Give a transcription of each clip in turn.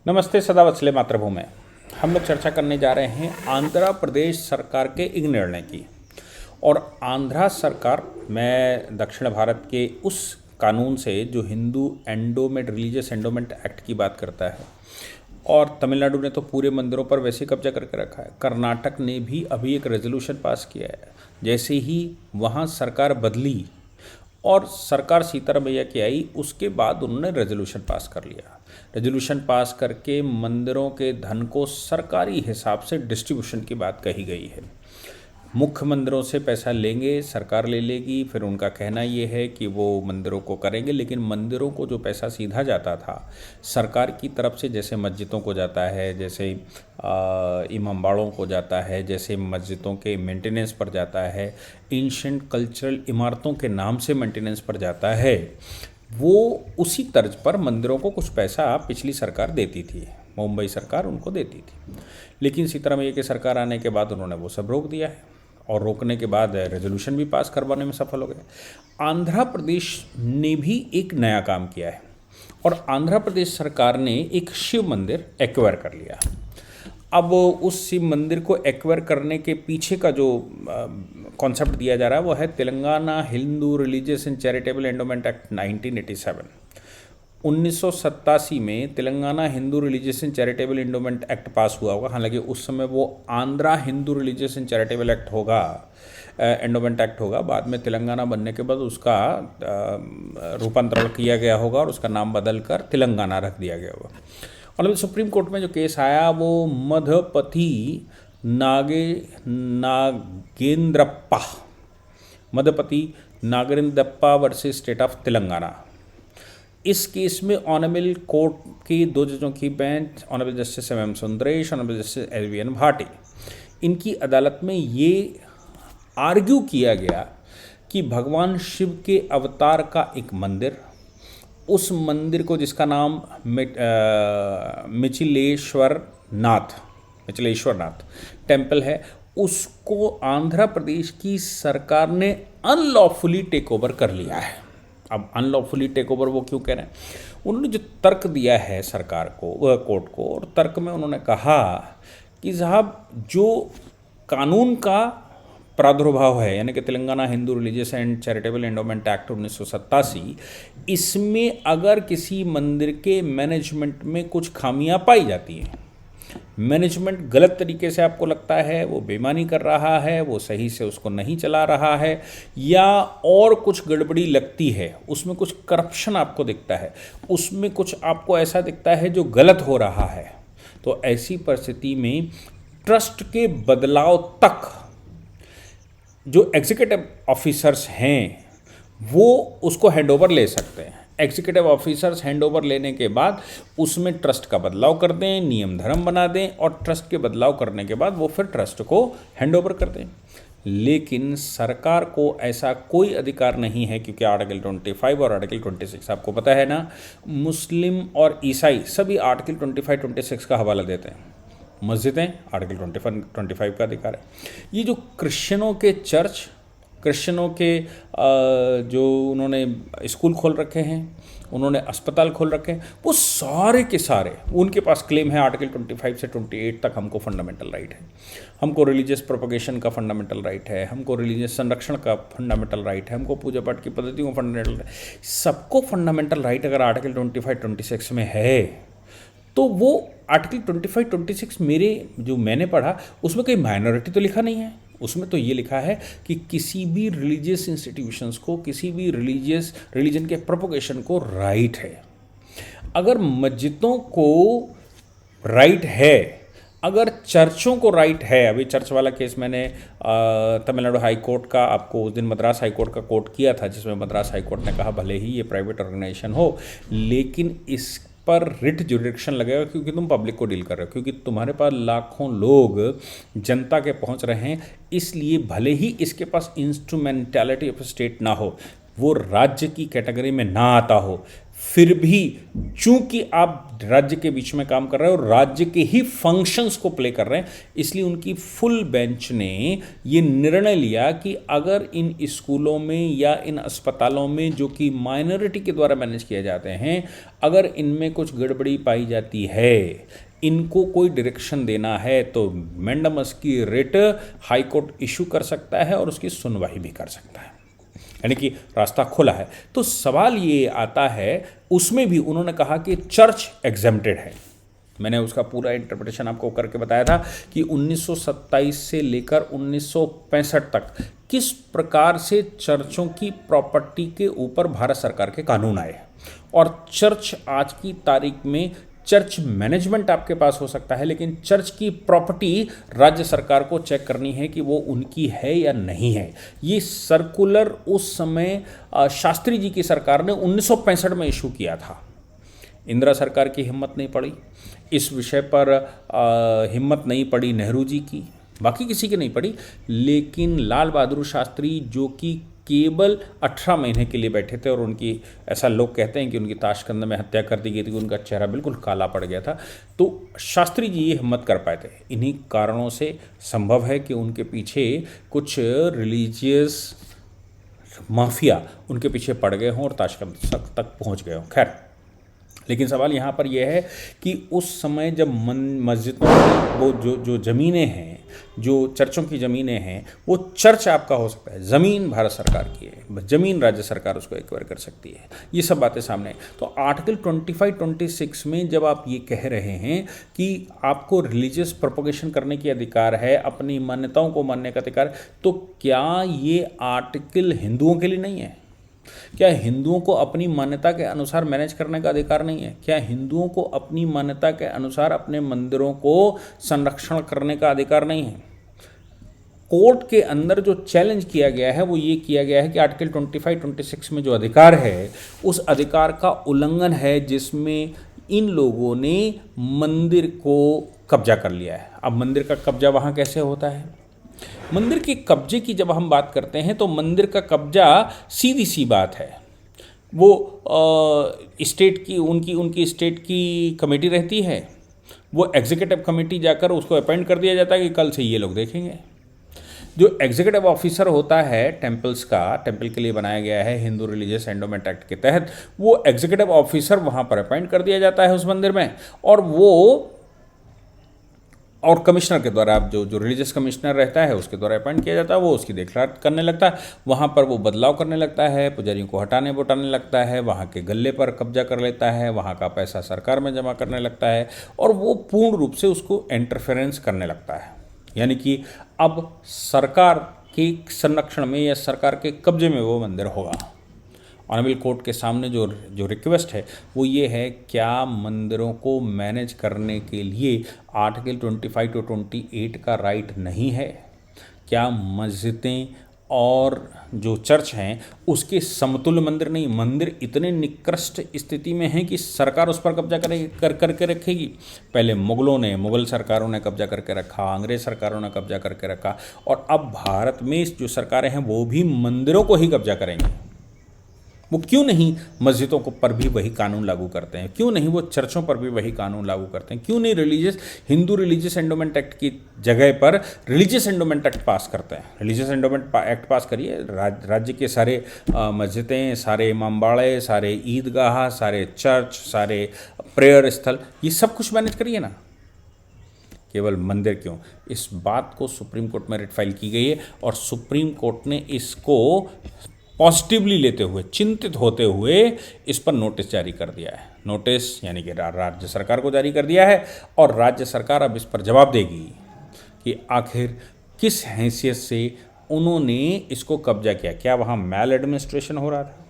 नमस्ते सदा वत्सले मातृभूमि। हम लोग चर्चा करने जा रहे हैं आंध्र प्रदेश सरकार के एक निर्णय की। और आंध्रा सरकार मैं दक्षिण भारत के उस कानून से जो Hindu endowment religious endowment act की बात करता है, और तमिलनाडु ने तो पूरे मंदिरों पर वैसे कब्जा करके रखा है। कर्नाटक ने भी अभी एक रेजोल्यूशन पास किया है। जैसे ही वहाँ सरकार बदली और सरकार सीतारमैया की आई, उसके बाद उन्होंने रेजोल्यूशन पास कर लिया। रेजोल्यूशन पास करके मंदिरों के धन को सरकारी हिसाब से डिस्ट्रीब्यूशन की बात कही गई है। मुख्य मंदिरों से पैसा लेंगे, सरकार ले लेगी। फिर उनका कहना ये है कि वो मंदिरों को करेंगे, लेकिन मंदिरों को जो पैसा सीधा जाता था सरकार की तरफ से, जैसे मस्जिदों को जाता है, जैसे इमामबाड़ों को जाता है, जैसे मस्जिदों के मेंटेनेंस पर जाता है, एंशिएंट कल्चरल इमारतों के नाम से मेंटेनेंस पर जाता है, वो उसी तर्ज पर मंदिरों को कुछ पैसा पिछली सरकार देती थी, मुंबई सरकार उनको देती थी। लेकिन सीतारमैया की सरकार आने के बाद उन्होंने वो सब रोक दिया है, और रोकने के बाद रेजोल्यूशन भी पास करवाने में सफल हो गए। आंध्र प्रदेश ने भी एक नया काम किया है, और आंध्र प्रदेश सरकार ने एक शिव मंदिर एक्वायर कर लिया। अब उस शिव मंदिर को एक्वायर करने के पीछे का जो कॉन्सेप्ट दिया जा रहा है वो है Telangana Hindu religious and charitable endowment act 1987। 1987 में Telangana Hindu religious and charitable endowment act पास हुआ होगा। हालांकि उस समय वो Andhra Hindu religious and charitable act होगा, एंडोमेंट एक्ट होगा। बाद में तेलंगाना बनने के बाद उसका रूपांतरण किया गया होगा और उसका नाम बदल कर तेलंगाना रख दिया गया होगा। और अभी सुप्रीम कोर्ट में जो केस आया वो Madhapati Nagendrappa versus state of Telangana. इस केस में ऑनरेबल कोर्ट की दो जजों की bench, honourable justice M Sundaresh, honourable justice L V N Bhatti, इनकी अदालत में ये आर्ग्यू किया गया कि भगवान शिव के अवतार का एक मंदिर, उस मंदिर को जिसका नाम मिचिलेश्वर नाथ टेम्पल है, उसको आंध्र प्रदेश की सरकार ने अनलॉफुली टेक ओवर कर लिया है। अब अनलॉफुली टेक ओवर वो क्यों कह रहे हैं? उन्होंने जो तर्क दिया है सरकार को, कोर्ट को, और तर्क में उन्होंने कहा कि साहब जो कानून का प्रादुर्भाव है, यानी कि Telangana Hindu religious and charitable endowment act 1987, इसमें अगर किसी मंदिर के मैनेजमेंट में कुछ खामियां पाई जाती हैं, मैनेजमेंट गलत तरीके से आपको लगता है, वो बेईमानी कर रहा है, वो सही से उसको नहीं चला रहा है, या और कुछ गड़बड़ी लगती है, उसमें कुछ करप्शन आपको दिखता है, उसमें कुछ आपको ऐसा दिखता है जो गलत हो रहा है, तो ऐसी परिस्थिति में ट्रस्ट के बदलाव तक जो एग्जीक्यूटिव ऑफिसर्स हैं वो उसको हैंडओवर ले सकते हैं। एग्जीक्यूटिव ऑफिसर्स हैंडओवर लेने के बाद उसमें ट्रस्ट का बदलाव कर दें, नियम धर्म बना दें, और ट्रस्ट के बदलाव करने के बाद वो फिर ट्रस्ट को हैंडओवर कर दें। लेकिन सरकार को ऐसा कोई अधिकार नहीं है, क्योंकि आर्टिकल 25 और आर्टिकल 26 आपको पता है ना, मुस्लिम और ईसाई सभी आर्टिकल 25-26 का हवाला देते हैं। मस्जिदें आर्टिकल 25 का अधिकार है। ये जो क्रिश्चियनों के चर्च, क्रिश्चियनों के जो उन्होंने स्कूल खोल रखे हैं, उन्होंने अस्पताल खोल रखे हैं, वो सारे के सारे उनके पास क्लेम है आर्टिकल 25 से 28 तक हमको फंडामेंटल राइट है, हमको रिलीजियस प्रोपगेशन का फंडामेंटल राइट है, हमको रिलीजियस संरक्षण का फंडामेंटल राइट है, हमको पूजा पाठ की पद्धतियों का फंडामेंटल राइट। सबको फंडामेंटल राइट अगर आर्टिकल 25-26 में है, तो वो आर्टिकल 25-26 मैंने पढ़ा उसमें कोई माइनॉरिटी तो लिखा नहीं है। उसमें तो ये लिखा है कि किसी भी रिलीजियस इंस्टीट्यूशंस को, किसी भी रिलीजन के प्रोपोगेशन को राइट है। अगर मस्जिदों को राइट है, अगर चर्चों को राइट है, अभी चर्च वाला केस मैंने तमिलनाडु हाई कोर्ट का आपको उस दिन मद्रास हाई कोर्ट का कोर्ट किया था, जिसमें मद्रास हाई कोर्ट ने कहा भले ही ये प्राइवेट ऑर्गेनाइजेशन हो, लेकिन इस पर रिट जुरिडिक्शन लगेगा, क्योंकि तुम पब्लिक को डील कर रहे हो, क्योंकि तुम्हारे पास लाखों लोग जनता के पहुंच रहे हैं। इसलिए भले ही इसके पास इंस्ट्रूमेंटैलिटी ऑफ स्टेट ना हो, वो राज्य की कैटेगरी में ना आता हो, फिर भी चूंकि आप राज्य के बीच में काम कर रहे हैं और राज्य के ही फंक्शंस को प्ले कर रहे हैं, इसलिए उनकी फुल बेंच ने ये निर्णय लिया कि अगर इन स्कूलों में या इन अस्पतालों में जो कि माइनॉरिटी के द्वारा मैनेज किए जाते हैं, अगर इनमें कुछ गड़बड़ी पाई जाती है, इनको कोई डायरेक्शन देना है, तो मैंडामस की रिट हाई कोर्ट इशू कर सकता है और उसकी सुनवाई भी कर सकता है, यानी कि रास्ता खुला है। तो सवाल ये आता है, उसमें भी उन्होंने कहा कि चर्च एग्जेम्प्टेड है। मैंने उसका पूरा इंटरप्रिटेशन आपको करके बताया था कि 1927 से लेकर 1965 तक किस प्रकार से चर्चों की प्रॉपर्टी के ऊपर भारत सरकार के कानून आए, और चर्च आज की तारीख में चर्च मैनेजमेंट आपके पास हो सकता है, लेकिन चर्च की प्रॉपर्टी राज्य सरकार को चेक करनी है कि वो उनकी है या नहीं है। ये सर्कुलर उस समय शास्त्री जी की सरकार ने 1965 में इशू किया था। इंदिरा सरकार की हिम्मत नहीं पड़ी इस विषय पर, हिम्मत नहीं पड़ी नेहरू जी की, बाकी किसी की नहीं पड़ी, लेकिन लाल बहादुर शास्त्री जो कि केवल 18 महीने के लिए बैठे थे और उनकी, ऐसा लोग कहते हैं कि उनकी ताशकंद में हत्या कर दी गई थी, उनका चेहरा बिल्कुल काला पड़ गया था, तो शास्त्री जी ये हिम्मत कर पाए थे। इन्हीं कारणों से संभव है कि उनके पीछे कुछ रिलीजियस माफिया उनके पीछे पड़ गए हों और ताशकंद तक पहुंच गए हों। खैर, लेकिन सवाल यहाँ पर यह है कि उस समय जब मस्जिदों की वो जो ज़मीनें हैं, जो चर्चों की ज़मीनें हैं, वो चर्च आपका हो सकता है, ज़मीन भारत सरकार की है, ज़मीन राज्य सरकार उसको एक्वायर कर सकती है, ये सब बातें सामने। तो आर्टिकल 25-26 में जब आप ये कह रहे हैं कि आपको रिलीजियस प्रोपोगेशन करने की अधिकार है, अपनी मान्यताओं को मानने का अधिकार, तो क्या ये आर्टिकल हिंदुओं के लिए नहीं है? क्या हिंदुओं को अपनी मान्यता के अनुसार मैनेज करने का अधिकार नहीं है? क्या हिंदुओं को अपनी मान्यता के अनुसार अपने मंदिरों को संरक्षण करने का अधिकार नहीं है? कोर्ट के अंदर जो चैलेंज किया गया है वो ये किया गया है कि आर्टिकल 25-26 में जो अधिकार है, उस अधिकार का उल्लंघन है, जिसमें इन लोगों ने मंदिर को कब्जा कर लिया है। अब मंदिर का कब्जा वहाँ कैसे होता है? मंदिर के कब्जे की जब हम बात करते हैं तो मंदिर का कब्जा सीधी सी बात है, वो स्टेट की, उनकी स्टेट की कमेटी रहती है, वो एग्जीक्यूटिव कमेटी जाकर उसको अपॉइंट कर दिया जाता है कि कल से ये लोग देखेंगे। जो एग्जीक्यूटिव ऑफिसर होता है टेम्पल्स का, टेम्पल के लिए बनाया गया है हिंदू रिलीजियस एंडोमेंट एक्ट के तहत, वो एग्जीक्यूटिव ऑफिसर वहाँ पर अपॉइंट कर दिया जाता है उस मंदिर में, और कमिश्नर के द्वारा, आप जो रिलीजियस कमिश्नर रहता है उसके द्वारा अपॉइंट किया जाता है, वो उसकी देखभाल करने लगता है, वहाँ पर वो बदलाव करने लगता है, पुजारियों को हटाने बोटाने लगता है, वहाँ के गल्ले पर कब्जा कर लेता है, वहाँ का पैसा सरकार में जमा करने लगता है, और वो पूर्ण रूप से उसको इंटरफेरेंस करने लगता है। यानी कि अब सरकार के संरक्षण में या सरकार के कब्जे में वो मंदिर होगा। ऑनरेबल कोर्ट के सामने जो रिक्वेस्ट है वो ये है, क्या मंदिरों को मैनेज करने के लिए आर्टिकल 25-28 का राइट नहीं है? क्या मस्जिदें और जो चर्च हैं उसके समतुल्य मंदिर नहीं? मंदिर इतने निकृष्ट स्थिति में हैं कि सरकार उस पर कब्जा करके रखेगी। पहले मुगल सरकारों ने कब्जा करके रखा, अंग्रेज सरकारों ने कब्जा करके रखा, और अब भारत में जो सरकारें हैं वो भी मंदिरों को ही कब्जा करेंगी। वो क्यों नहीं मस्जिदों को पर भी वही कानून लागू करते हैं? क्यों नहीं वो चर्चों पर भी वही कानून लागू करते हैं? क्यों नहीं हिंदू रिलीजियस एंडोमेंट एक्ट की जगह पर रिलीजियस एंडोमेंट एक्ट पास करते हैं? रिलीजियस एंडोमेंट एक्ट पास करिए, राज्य के सारे मस्जिदें, सारे इमामबाड़े, सारे ईदगाह, सारे चर्च, सारे प्रेयर स्थल, ये सब कुछ मैनेज करिए ना। केवल मंदिर क्यों? इस बात को सुप्रीम कोर्ट में रिट फाइल की गई है, और सुप्रीम कोर्ट ने इसको पॉजिटिवली लेते हुए, चिंतित होते हुए इस पर नोटिस जारी कर दिया है। नोटिस यानी कि राज्य सरकार को जारी कर दिया है, और राज्य सरकार अब इस पर जवाब देगी कि आखिर किस हैसियत से उन्होंने इसको कब्जा किया। क्या वहाँ मैल एडमिनिस्ट्रेशन हो रहा था?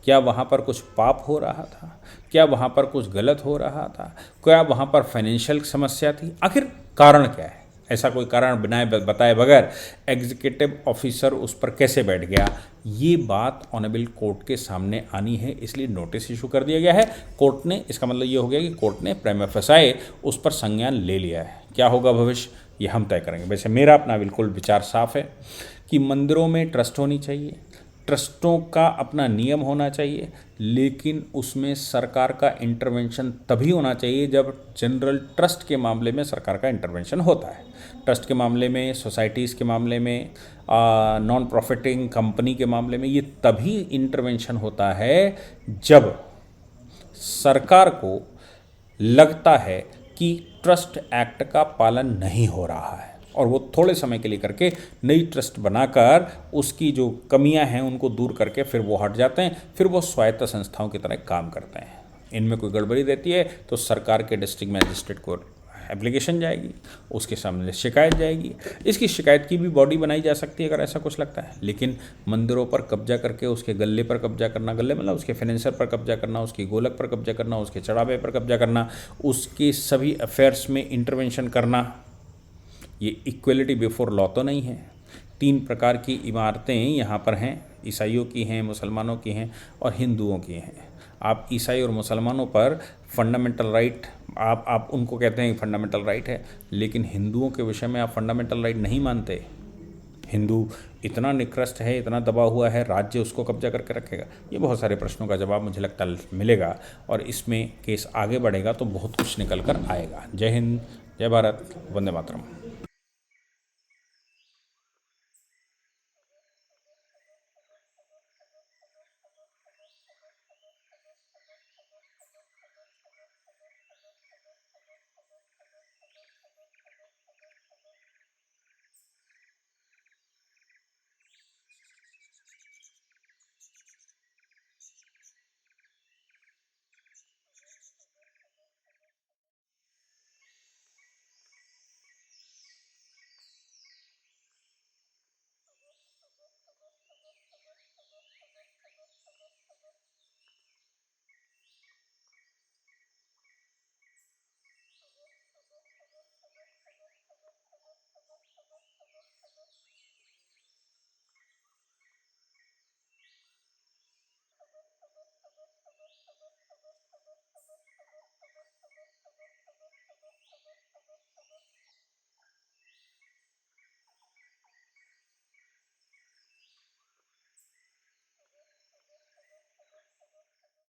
क्या वहाँ पर कुछ पाप हो रहा था? क्या वहाँ पर कुछ गलत हो रहा था? क्या वहाँ पर फाइनेंशियल समस्या थी? आखिर कारण क्या है? ऐसा कोई कारण बताए बगैर एग्जीक्यूटिव ऑफिसर उस पर कैसे बैठ गया? ये बात ऑनरेबल कोर्ट के सामने आनी है, इसलिए नोटिस इशू कर दिया गया है कोर्ट ने। इसका मतलब ये हो गया कि कोर्ट ने प्रीमा फेसाए उस पर संज्ञान ले लिया है। क्या होगा भविष्य, ये हम तय करेंगे। वैसे मेरा अपना बिल्कुल विचार साफ है कि मंदिरों में ट्रस्ट होनी चाहिए, ट्रस्टों का अपना नियम होना चाहिए, लेकिन उसमें सरकार का इंटरवेंशन तभी होना चाहिए जब जनरल ट्रस्ट के मामले में सरकार का इंटरवेंशन होता है। ट्रस्ट के मामले में, सोसाइटीज़ के मामले में, नॉन प्रॉफिटिंग कंपनी के मामले में ये तभी इंटरवेंशन होता है जब सरकार को लगता है कि ट्रस्ट एक्ट का पालन नहीं हो रहा है और वो थोड़े समय के लिए करके नई ट्रस्ट बनाकर उसकी जो कमियां हैं उनको दूर करके फिर वो हट जाते हैं, फिर वो स्वायत्त संस्थाओं की तरह काम करते हैं। इनमें कोई गड़बड़ी रहती है तो सरकार के डिस्ट्रिक्ट मजिस्ट्रेट को एप्लीकेशन जाएगी, उसके सामने शिकायत जाएगी। इसकी शिकायत की भी बॉडी बनाई जा सकती है अगर ऐसा कुछ लगता है, लेकिन मंदिरों पर कब्जा करके उसके गले पर कब्जा करना, गले मतलब उसके फाइनेंसर पर कब्जा करना, उसकी गोलक पर कब्जा करना, उसके चढ़ावे पर कब्जा करना, उसके सभी अफेयर्स में इंटरवेंशन करना, ये इक्वलिटी बिफोर लॉ तो नहीं है। 3 प्रकार की इमारतें यहाँ पर हैं, ईसाइयों की हैं, मुसलमानों की हैं और हिंदुओं की हैं। आप ईसाई और मुसलमानों पर फंडामेंटल राइट आप उनको कहते हैं फंडामेंटल राइट है, लेकिन हिंदुओं के विषय में आप फंडामेंटल राइट नहीं मानते। हिंदू इतना निकृष्ट है, इतना दबा हुआ है, राज्य उसको कब्जा करके रखेगा। ये बहुत सारे प्रश्नों का जवाब मुझे लगता मिलेगा और इसमें केस आगे बढ़ेगा तो बहुत कुछ निकल कर आएगा। जय हिंद, जय भारत, वंदे मातरम।